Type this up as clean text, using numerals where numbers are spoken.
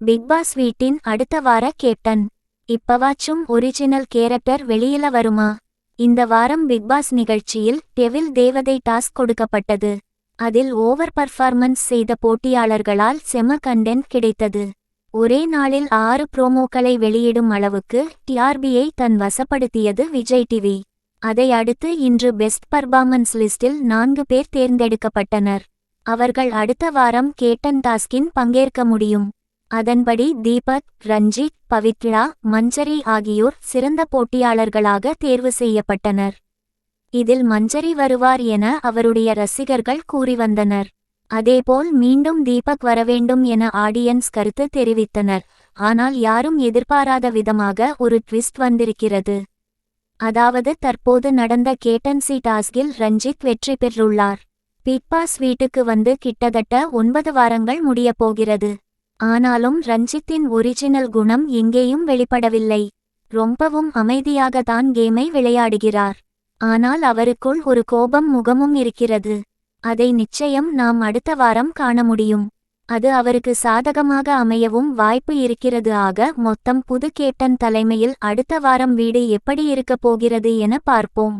Big pass வீட்டின் அடுத்த வார கேப்டன். இப்பவாச்சும் ஒரிஜினல் கேரக்டர் வெளியில வருமா? இந்த வாரம் பிக் பாஸ் நிகழ்ச்சியில் டெவில் தேவதை டாஸ்க் கொடுக்கப்பட்டது. அதில் ஓவர் பர்ஃபார்மன்ஸ் செய்த போட்டியாளர்களால் செம கண்டென்ட் கிடைத்தது. ஒரே நாளில் 6 ப்ரோமோக்களை வெளியிடும் அளவுக்கு டிஆர்பியை தன் வசப்படுத்தியது விஜய் டிவி. அதை அடுத்து இன்று பெஸ்ட் பர்ஃபார்மன்ஸ் லிஸ்டில் 4 பேர் தேர்ந்தெடுக்கப்பட்டனர். அவர்கள் அடுத்த வாரம் கேப்டன் டாஸ்கின் பங்கேற்க முடியும். அதன்படி தீபக், ரஞ்சித், பவித்ரா, மஞ்சரி ஆகியோர் சிறந்த போட்டியாளர்களாக தேர்வு செய்யப்பட்டனர். இதில் மஞ்சரி வருவார் என அவருடைய ரசிகர்கள் கூறி வந்தனர். அதேபோல் மீண்டும் தீபக் வரவேண்டும் என ஆடியன்ஸ் கருத்து தெரிவித்தனர். ஆனால் யாரும் எதிர்பாராத விதமாக ஒரு ட்விஸ்ட் வந்திருக்கிறது. அதாவது தற்போது நடந்த கேப்டன்சி டாஸ்கில் ரஞ்சித் வெற்றி பெற்றுள்ளார். பிக் பாஸ் வீட்டுக்கு வந்து கிட்டத்தட்ட 9 வாரங்கள் முடியப் போகிறது. ஆனாலும் ரஞ்சித்தின் ஒரிஜினல் குணம் எங்கேயும் வெளிப்படவில்லை. ரொம்பவும் அமைதியாகத்தான் கேமை விளையாடுகிறார். ஆனால் அவருக்குள் ஒரு கோபம் முகமும் இருக்கிறது. அதை நிச்சயம் நாம் அடுத்த வாரம் காண முடியும். அது அவருக்கு சாதகமாக அமையவும் வாய்ப்பு இருக்கிறது. ஆக மொத்தம் புது கேப்டன் தலைமையில் அடுத்த வாரம் வீடு எப்படி இருக்கப் போகிறது என பார்ப்போம்.